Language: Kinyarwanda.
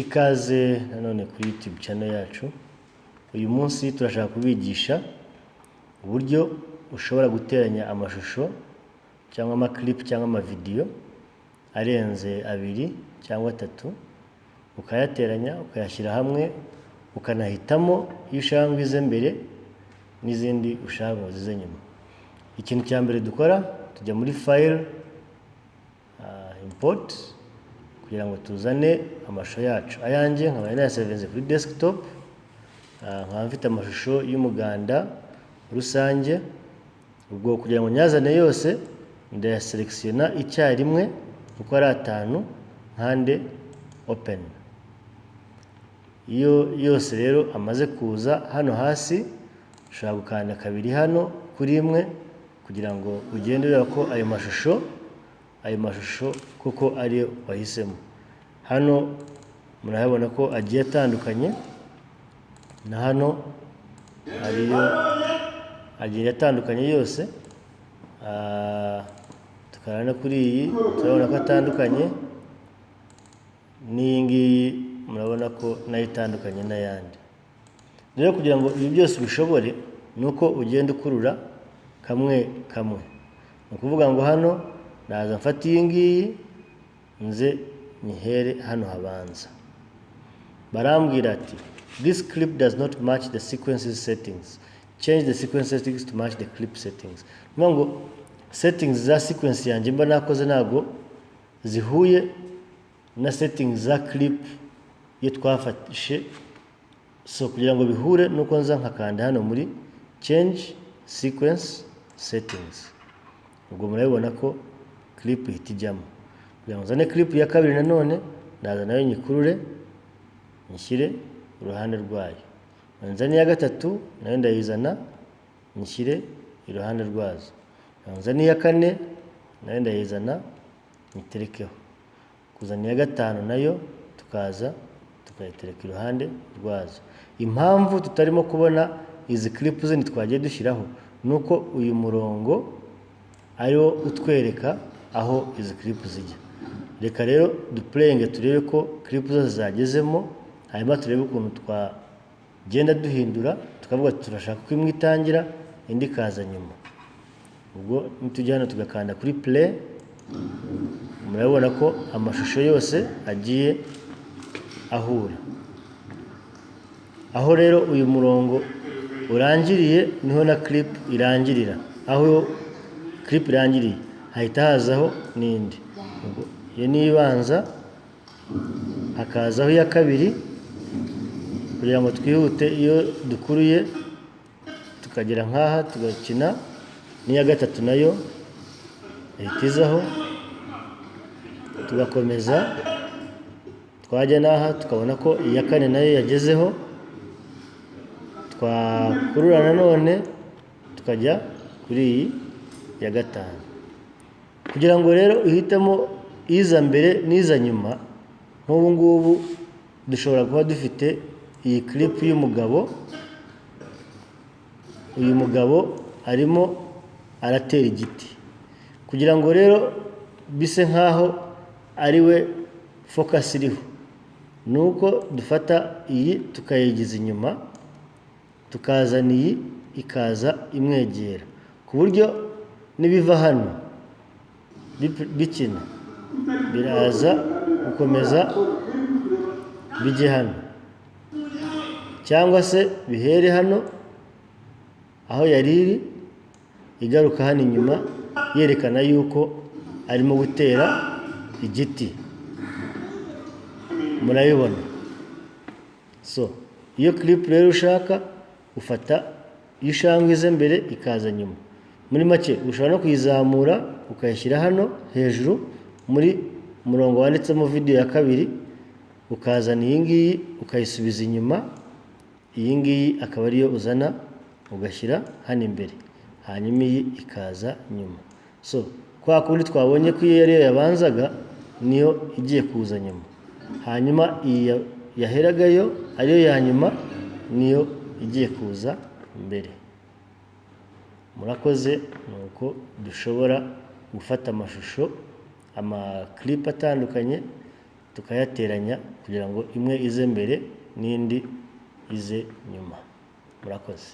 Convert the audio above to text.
Ikaze nanone kuri YouTube channel yacu. Uyu munsi turashaka kubigisha uburyo ushobora guteranya amashusho cyangwa ama clip cyangwa ama video arenze abiri cyangwa atatu, ukayateranya ukayashyira hamwe, ukanahitamo iyo ushaka ngo ize mbere n'izindi ushaka ngo zize nyuma. Ikintu cya mbere dukora, tujya muri file, import, kugira ngo tuzane amashusho yacu. Ayanjye nkaba nayasevinze kuri desktop, nkaba mfite amashusho y'umuganda rusange. Ubwo kugira ngo nyazane yose ndayaselectiona icyarimwe uko ari atanu, nkande open. Iyo yose rero amaze kuza hano hasi, ushobora gukanda kabiri hano kuri imwe kugira ngo ugende ureba ko ayo mashusho kuko ari wahisemo. Hano murabona ko agiye atandukanye, na hano ariyo agiye atandukanye yose. Tukarana kuri iyi turabona ko atandukanye, n'iyi ngiyi murabona ko nayo itandukanye n'ayandi. Rero kugira ngo ibi byose ubishobore, nuko ugenda ukurura kamwe kamwe. Ni ukuvuga ngo hano naza mfata iyi ngiyi nze nyihere hano habanza. Barambwira ati this clip does not match the sequences settings. Change the sequence settings to match the clip settings. Ngo settings za sequence yanjye mba nakoze ntabwo zihuye na settings za clip iyo twafatishe. So kugira ngo bihure nuko nza nkakanda hano muri change sequence settings. Ubwo murabibona ko clip ihita ijyamo. Kugira ngo nzane clip ya kabiri nanone, ndaza nayo nyikurure nyishyire uruhande rwayo. Nzane iya gatatu nayo ndayizana nyishyire iruhande rwazo. Nzane iya kane nayo ndayizana nyiterekeho. Kuzana iya gatanu nayo tukaza tukayitereka iruhande rwazo. Impamvu tutarimo kubona izi clip zindi twagiye dushyiraho nuko uyu murongo ariwo utwereka aho izi clip zijya. Reka rero duplayinge turebe ko clip zose zagezemo, hanyuma turebe ukuntu twagenda duhindura, tukavuga turashaka ko imwe itangira indi kaza nyuma. Ubwo nitujya hano tugakanda kuri play, murabona ko amashusho yose agiye ahura. Aho rero uyu murongo urangiriye niho na clip irangirira. Aho clip irangiriye hahita hazaho n'indi. Iyo ni ibanza, hakazaho iya kabiri kugira ngo twihute. Iyo dukuruye tukagera nk'aha tugakina, n'iya gatatu nayo ihita izaho, tugakomeza twajya n'aha tukabona ko iya kane nayo yagezeho, twakurura nanone tukajya kuri iyi ya gatanu. Kugira ngo rero uhitemo iza mbere n'iza nyuma, nk'ubu ngubu dushobora kuba dufite iyi clip y'umugabo. Uyu mugabo arimo aratera igiti. Kugira ngo rero bise nk'aho ari we focus iriho, nuko dufata iyi tukayigiza inyuma, tukazana iyi ikaza imwegera, ku buryo nibiva hano bikina biraza gukomeza bijye hano, cyangwa se bihere hano aho yari iri, igaruka hano inyuma yerekana yuko arimo gutera igiti. Murabibona? So iyo clip rero ushaka ufata iyo ushaka ize mbere ikaza nyuma. Muri make ushobora no kuyizamura ukayishyira hano hejuru muri murongo wanditsemo video ya kabiri, ukazana iyi ngiyi ukayisubiza inyuma, iyi ngiyi akaba ariyo uzana ugashyira hano imbere, hanyuma iyi ikaza nyuma. So kwa kundi twabonye ko iyo ariyo yabanzaga niyo igiye kuza nyuma, hanyuma iyi yaheragayo ariyo ya nyuma niyo igiye kuza mbere. Murakoze. Nuko dushobora gufata amashusho, ama clip atandukanye tukayateranya kugira ngo imwe ize mbere n'indi ize nyuma. Murakoze.